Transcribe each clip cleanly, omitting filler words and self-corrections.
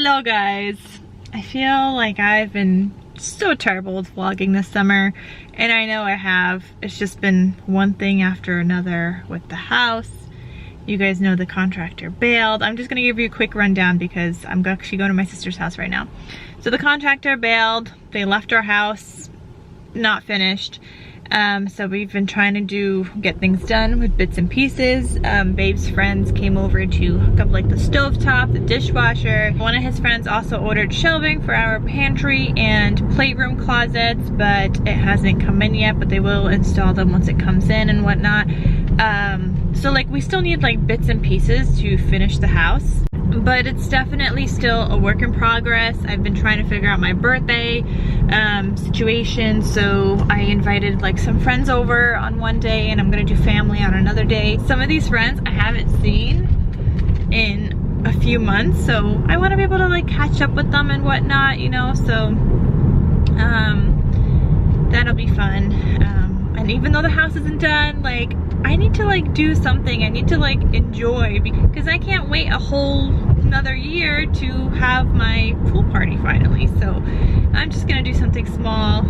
Hello guys. I feel like I've been so terrible with vlogging this summer, and I know I have. It's just been one thing after another with the house. You guys know the contractor bailed. I'm just gonna give you a quick rundown because I'm actually going to my sister's house right now. So the contractor bailed. They left our house not finished. So we've been trying to get things done with bits and pieces. Babe's friends came over to hook up like the stovetop, the dishwasher. One of his friends also ordered shelving for our pantry and playroom closets, but it hasn't come in yet, but they will install them once it comes in and whatnot. So like we still need like bits and pieces to finish the house, but it's definitely still a work in progress. I've been trying to figure out my birthday situation, so I invited like some friends over on one day and I'm gonna do family on another day. Some of these friends I haven't seen in a few months, so I want to be able to like catch up with them and whatnot, you know, so that'll be fun. And even though the house isn't done, like I need to like do something. I need to like enjoy, because I can't wait a whole another year to have my pool party finally. So I'm just gonna do something small,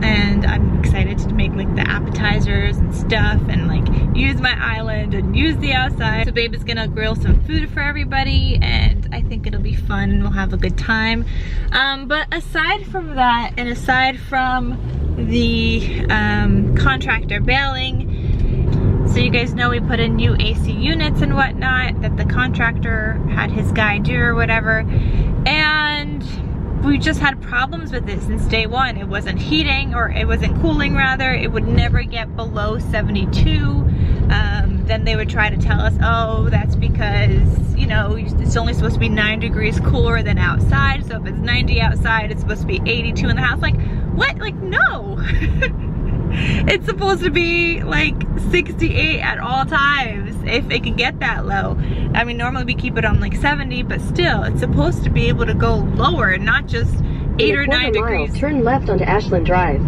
and I'm excited to make like the appetizers and stuff and like use my island and use the outside. So babe is gonna grill some food for everybody and I think it'll be fun and we'll have a good time. But aside from that, and aside from the contractor bailing, so you guys know we put in new AC units and whatnot that the contractor had his guy do or whatever, and we just had problems with it since day one. It wasn't heating, or it wasn't cooling rather. It would never get below 72. Then they would try to tell us, oh, that's because, you know, it's only supposed to be 9 degrees cooler than outside. So if it's 90 outside, it's supposed to be 82 in the house. Like, what? Like, no. It's supposed to be like 68 at all times if it can get that low. I mean, normally we keep it on like 70, but still, it's supposed to be able to go lower, not just 8 or 9 degrees. Turn left onto Ashland Drive.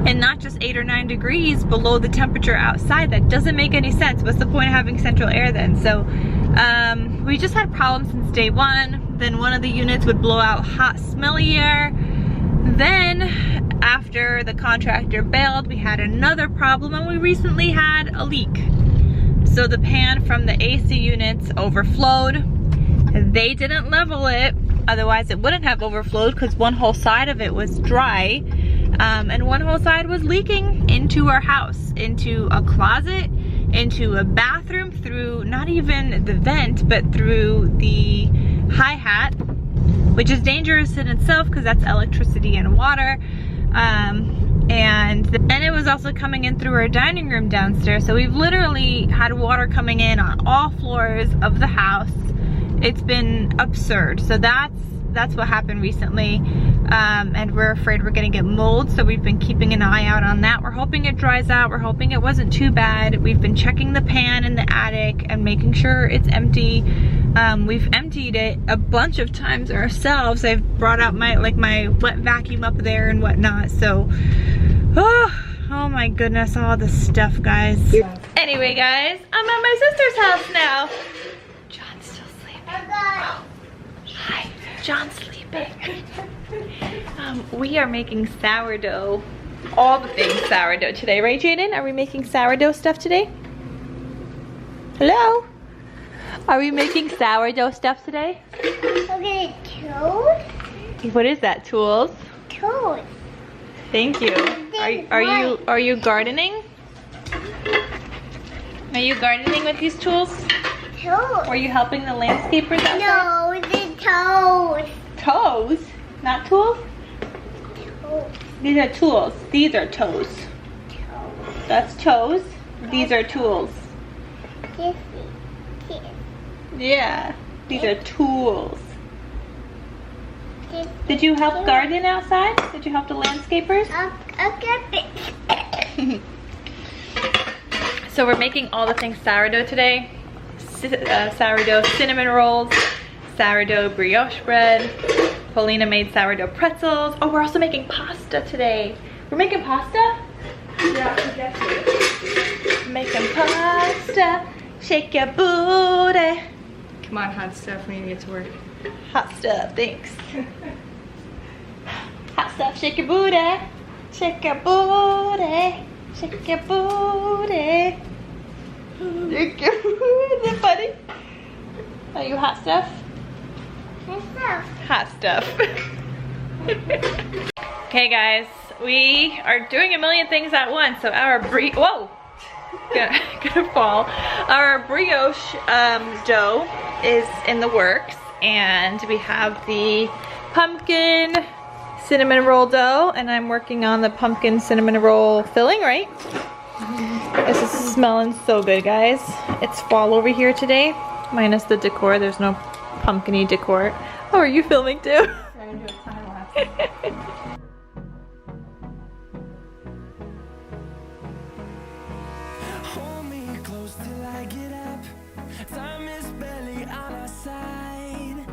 And not just 8 or 9 degrees below the temperature outside. That doesn't make any sense. What's the point of having central air then? So we just had problems since day one. Then one of the units would blow out hot, smelly air. Then after the contractor bailed, we had another problem, and we recently had a leak. So the pan from the AC units overflowed. They didn't level it, otherwise it wouldn't have overflowed, because one whole side of it was dry, and one whole side was leaking into our house, into a closet, into a bathroom, through not even the vent, but through the hi-hat, which is dangerous in itself because that's electricity and water. And it was also coming in through our dining room downstairs. So we've literally had water coming in on all floors of the house. It's been absurd. So that's what happened recently. And we're afraid we're gonna get mold, so we've been keeping an eye out on that. We're hoping it dries out. We're hoping it wasn't too bad. We've been checking the pan in the attic and making sure it's empty. We've emptied it a bunch of times ourselves. I've brought out my wet vacuum up there and whatnot. So, oh my goodness, all this stuff, guys. Anyway, guys, I'm at my sister's house now. John's still sleeping. Oh, hi, John's sleeping. We are making sourdough, all the things sourdough today, right, Jaden? Are we making sourdough stuff today? Hello? Are we making sourdough stuff today? Okay, tools. What is that, tools? Tools. Thank you. Are you gardening? Are you gardening with these tools? Tools. Are you helping the landscapers outside? No, the toes. Toes? Not tools? Toes. These are tools. These are toes. Toes. That's toes. These are tools. This. Yeah, these are tools. This. Did you help garden outside? Did you help the landscapers? I'll get it. So we're making all the things sourdough today. Sourdough cinnamon rolls, sourdough brioche bread. Paulina made sourdough pretzels. Oh, we're also making pasta today. We're making pasta? Yeah, I guess it. Making pasta. Shake your booty. Come on, hot stuff. We need to get to work. Hot stuff, thanks. Hot stuff, shake your booty. Shake your booty. Shake your booty. Shake your booty. Is that funny? Are you hot stuff? Hot stuff. Okay guys, we are doing a million things at once. So our whoa, gonna fall. Our brioche dough is in the works, and we have the pumpkin cinnamon roll dough, and I'm working on the pumpkin cinnamon roll filling, right? This is smelling so good, guys. It's fall over here today, minus the decor. There's no pumpkin-y decor. Oh, are you filming too? I'm gonna do a time lapse. Hold me close till I get up. Time is barely on our side.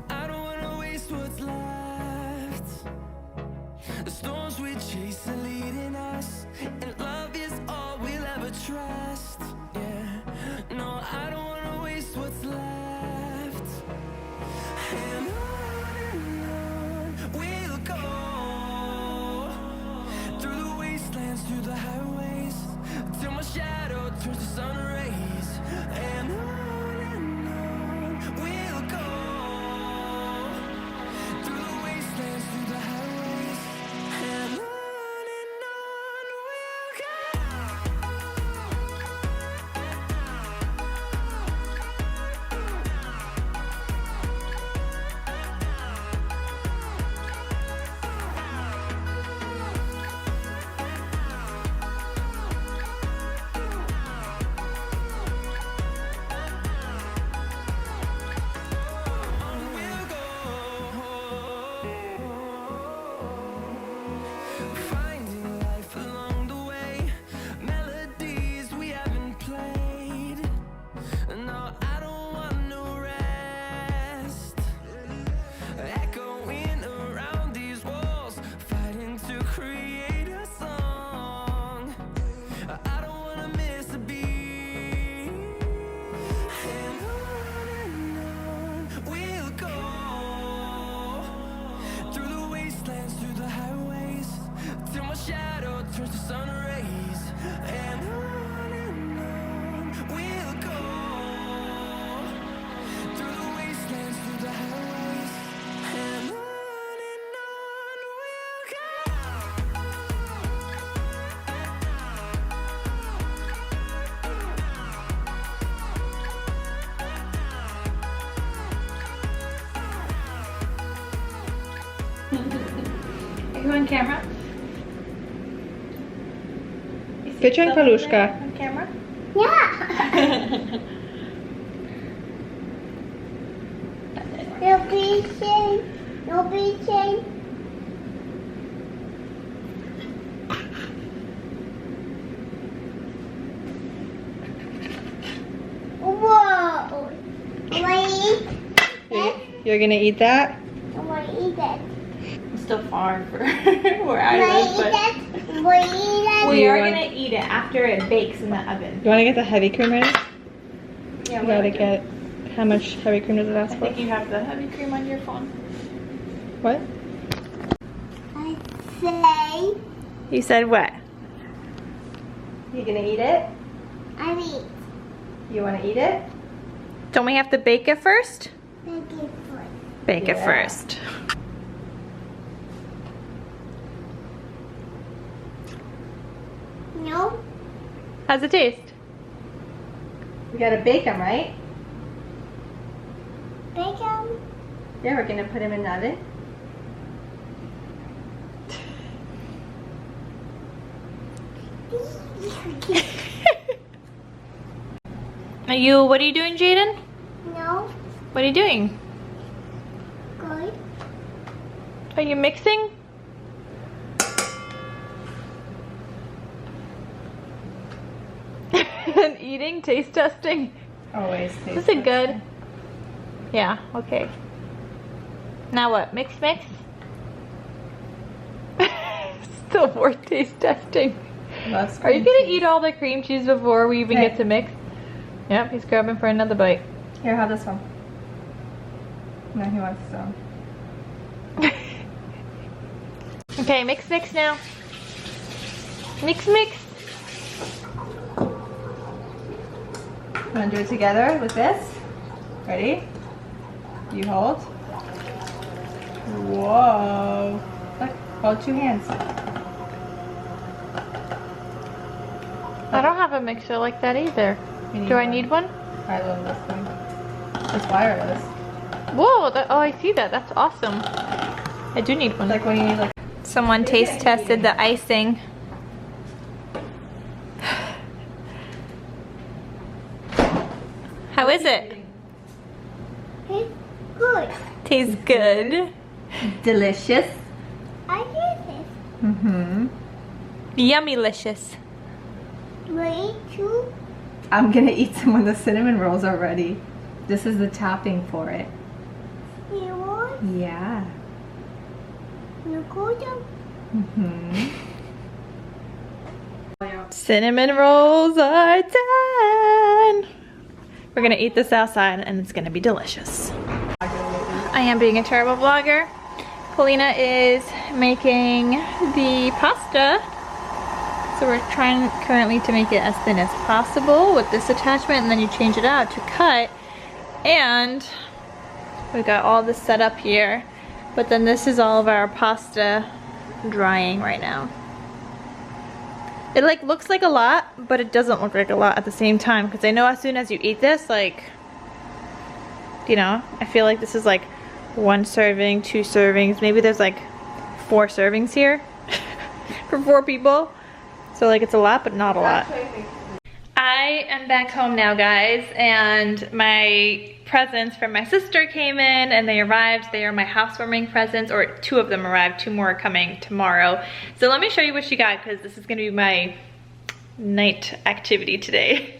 I don't wanna waste what's left. The storms we chase are leading us, and love is all we'll ever trust. Yeah, no, I don't wanna waste what's left. And on we'll go, through the wastelands, through the highways, till my shadow turns to sun rays. And on we'll go, through the wastelands, through the highways, and on we'll go. Finding life along the way, melodies we haven't played. No, I don't want no rest. Echoing around these walls, fighting to create a song. I don't wanna miss a beat. And on we'll go, through the wastelands, through the highways, till my shadow turns to sun rays. And on we'll go, through the wastelands, through the highways, and on we'll go. Are you on camera? Good job, Palushka. On camera? Yeah. No beaching. No beaching. Whoa. I want to eat it. You're gonna eat that? I want to eat it. It's still far for where I I want live, to but eat it. I want to eat it. we You are want- gonna eat it after it bakes in the oven. You wanna get the heavy cream ready? Yeah, You gotta get, how much heavy cream does it I ask for? think you have the heavy cream on your phone. What? I say You said what? You gonna eat it? I eat. You wanna eat it? Don't we have to bake it first? Make it for Bake it Yeah. first. No. How's it taste? We gotta bake them, right? Bacon. Yeah, we're gonna put them in the oven. What are you doing, Jaden? No. What are you doing? Good. Are you mixing? And eating, taste testing. Always taste. Is it good? Yeah, okay. Now what? Mix, mix? Still more taste testing. Are you gonna eat all the cream cheese before we even Okay. get to mix? Yep, he's grabbing for another bite. Here, have this one. No, he wants some. Okay, mix now. Mix. Want to do it together with this? Ready? You hold. Whoa. Look, hold 2 hands. I don't have a mixer like that either. Do I need one? I love this thing. It's wireless. Whoa, oh, I see that. That's awesome. I do need one. Like when you need like... Someone taste tested the icing. How is it? It's good. Tastes good. Delicious. I get this. Mm-hmm. Yummylicious. Ready to? I'm gonna eat some when the cinnamon rolls are ready. This is the topping for it. You want? Yeah. You go to? Mm-hmm. Cinnamon rolls are done. We're gonna eat this outside and it's gonna be delicious. I am being a terrible vlogger. Polina is making the pasta. So we're trying currently to make it as thin as possible with this attachment, and then you change it out to cut. And we got all this set up here. But then this is all of our pasta drying right now. It like looks like a lot, but it doesn't look like a lot at the same time, because I know as soon as you eat this, like, you know, I feel like this is like 1 serving, 2 servings, maybe there's like 4 servings here for 4 people. So like it's a lot, but not a lot. I am back home now, guys, and my presents from my sister came in and they arrived. They are my housewarming presents, or 2 of them arrived, 2 more are coming tomorrow. So let me show you what she got, because this is gonna be my night activity today.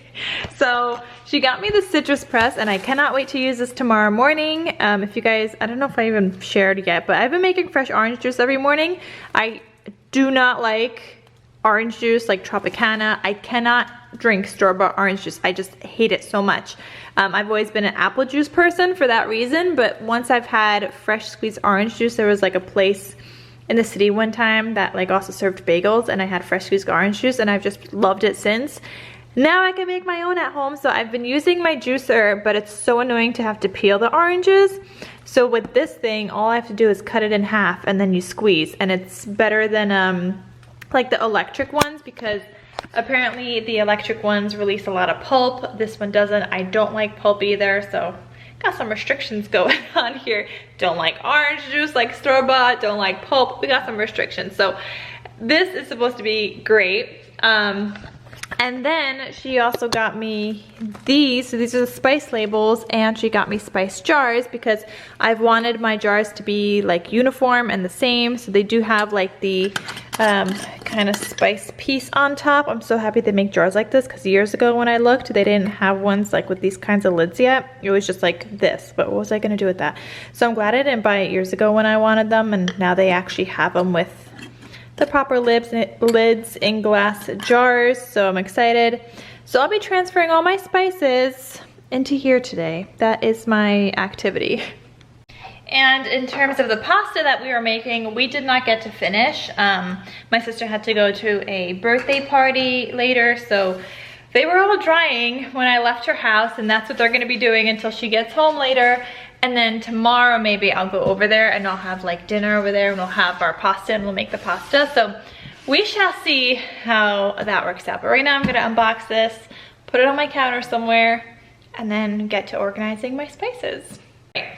So she got me the citrus press, and I cannot wait to use this tomorrow morning. If you guys, I don't know if I even shared yet, but I've been making fresh orange juice every morning. I do not like orange juice like Tropicana. I cannot drink store-bought orange juice. I just hate it so much. I've always been an apple juice person for that reason, but once I've had fresh squeezed orange juice, there was like a place in the city one time that like also served bagels, and I had fresh squeezed orange juice, and I've just loved it since. Now I can make my own at home, so I've been using my juicer, but it's so annoying to have to peel the oranges. So with this thing, all I have to do is cut it in half and then you squeeze, and it's better than like the electric ones, because apparently the electric ones release a lot of pulp. This one doesn't. I don't like pulp either, so got some restrictions going on here. Don't like orange juice like store-bought, don't like pulp. We got some restrictions. So this is supposed to be great. And then she also got me these. So these are the spice labels, and she got me spice jars because I've wanted my jars to be like uniform and the same. So they do have like the kind of spice piece on top. I'm so happy they make jars like this, because years ago when I looked, they didn't have ones like with these kinds of lids yet. It was just like this, but what was I gonna do with that? So I'm glad I didn't buy it years ago when I wanted them, and now they actually have them with the proper lids in glass jars, so I'm excited. So I'll be transferring all my spices into here today. That is my activity. And in terms of the pasta that we were making, we did not get to finish. My sister had to go to a birthday party later, so they were all drying when I left her house, and that's what they're gonna be doing until she gets home later. And then tomorrow maybe I'll go over there and I'll have like dinner over there, and we'll have our pasta and we'll make the pasta. So we shall see how that works out. But right now I'm gonna unbox this, put it on my counter somewhere, and then get to organizing my spices. Right.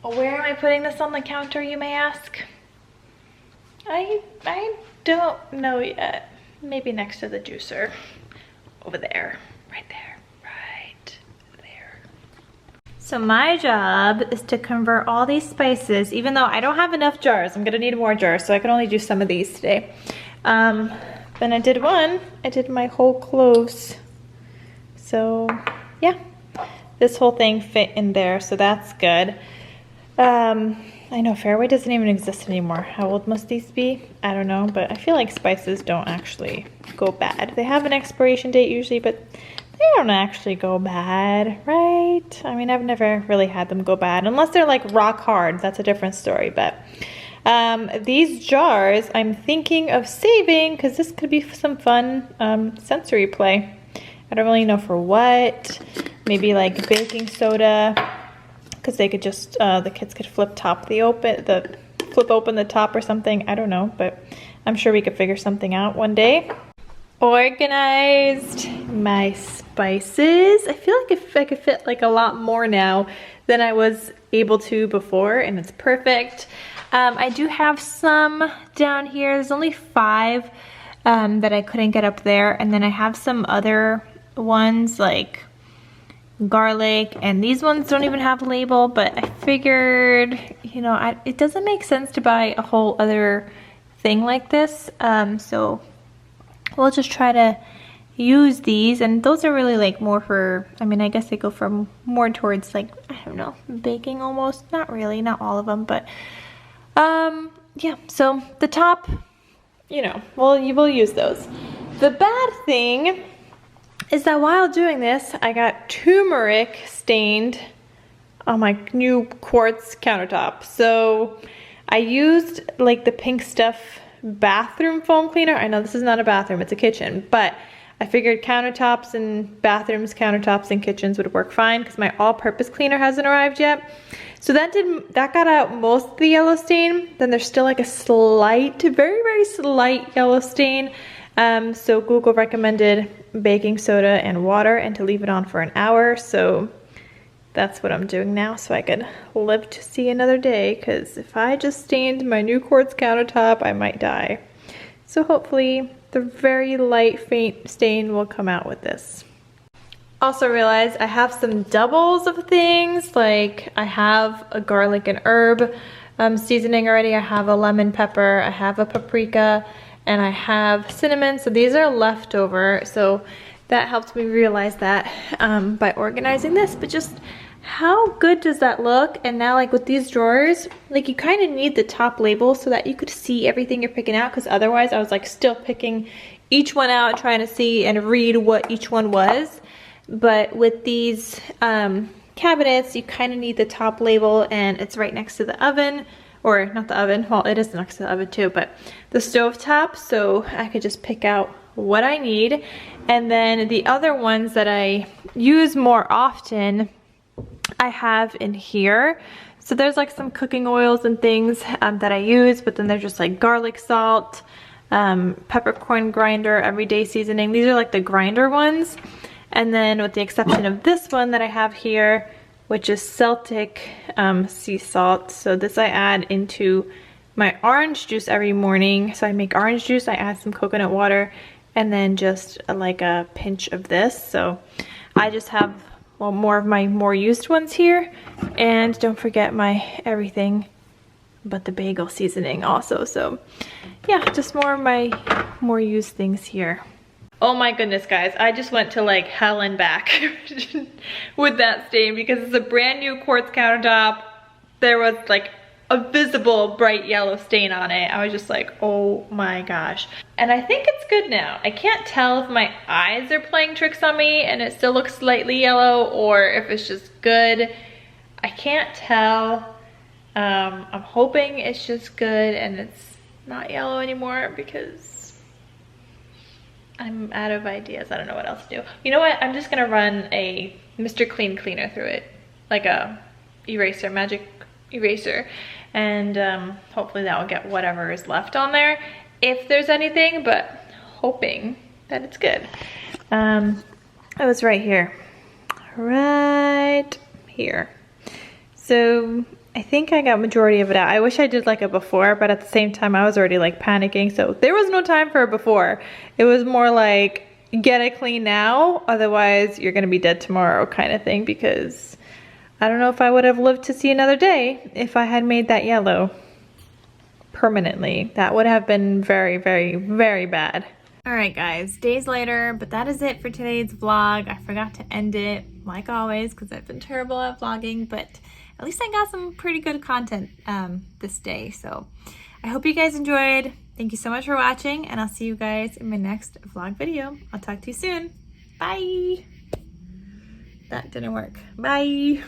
Where am I putting this on the counter, you may ask? I don't know yet. Maybe next to the juicer. Over there, right there. So my job is to convert all these spices, even though I don't have enough jars. I'm gonna need more jars, so I can only do some of these today. Then I did one. I did my whole cloves. So yeah, this whole thing fit in there, so that's good. I know Fairway doesn't even exist anymore. How old must these be? I don't know, but I feel like spices don't actually go bad. They have an expiration date usually, but they don't actually go bad, right? I mean, I've never really had them go bad, unless they're like rock hard. That's a different story, but these jars I'm thinking of saving because this could be some fun sensory play. I don't really know for what. Maybe like baking soda, because they could just the kids could flip open the top or something. I don't know, but I'm sure we could figure something out one day. Organized my spices. I feel like I could fit like a lot more now than I was able to before, and it's perfect. I do have some down here. There's only 5 that I couldn't get up there, and then I have some other ones like garlic, and these ones don't even have a label, but I figured, you know, it doesn't make sense to buy a whole other thing like this, so we'll just try to use these. And those are really like more for, I mean, I guess they go from more towards like, I don't know, baking almost. Not really, not all of them, but yeah, so the top, you know, well, you will use those. The bad thing is that while doing this, I got turmeric stained on my new quartz countertop. So I used like the Pink Stuff bathroom foam cleaner. I know this is not a bathroom, it's a kitchen, but I figured countertops and bathrooms, countertops and kitchens would work fine because my all-purpose cleaner hasn't arrived yet. So that got out most of the yellow stain. Then there's still like a slight, very, very slight yellow stain. So Google recommended baking soda and water and to leave it on for an hour. So that's what I'm doing now, so I could live to see another day, because if I just stained my new quartz countertop, I might die. So hopefully the very light faint stain will come out with this. Also realized I have some doubles of things, like I have a garlic and herb seasoning already, I have a lemon pepper, I have a paprika, and I have cinnamon. So these are leftover, so that helped me realize that by organizing this. But just how good does that look? And now like with these drawers, like you kind of need the top label so that you could see everything you're picking out, because otherwise I was like still picking each one out, trying to see and read what each one was. But with these cabinets, you kind of need the top label, and it's right next to the oven, or not the oven, well it is next to the oven too, but the stove top, so I could just pick out what I need. And then the other ones that I use more often, I have in here. So there's like some cooking oils and things that I use, but then there's just like garlic salt, peppercorn grinder, everyday seasoning. These are like the grinder ones. And then with the exception of this one that I have here, which is Celtic sea salt. So this I add into my orange juice every morning. So I make orange juice, I add some coconut water, and then just like a pinch of this. So I just have, well, more of my more used ones here. And don't forget my everything but the bagel seasoning also. So yeah, just more of my more used things here. Oh my goodness, guys, I just went to like hell and back with that stain, because it's a brand new quartz countertop. There was like a visible bright yellow stain on it. I was just like, oh my gosh. And I think it's good now. I can't tell if my eyes are playing tricks on me and it still looks slightly yellow, or if it's just good. I can't tell. I'm hoping it's just good and it's not yellow anymore, because I'm out of ideas. I don't know what else to do. You know what? I'm just gonna run a Mr. Clean cleaner through it, like a eraser, magic eraser, and hopefully that will get whatever is left on there, if there's anything, but hoping that it's good. It was right here. Right here. So I think I got majority of it out. I wish I did like a before, but at the same time I was already like panicking, so there was no time for a before. It was more like, get it clean now, otherwise you're gonna be dead tomorrow kind of thing, because I don't know if I would have lived to see another day if I had made that yellow permanently. That would have been very, very, very bad. All right guys, days later, but that is it for today's vlog. I forgot to end it like always because I've been terrible at vlogging, but at least I got some pretty good content this day. So I hope you guys enjoyed. Thank you so much for watching, and I'll see you guys in my next vlog video. I'll talk to you soon. Bye. that didn't work. Bye.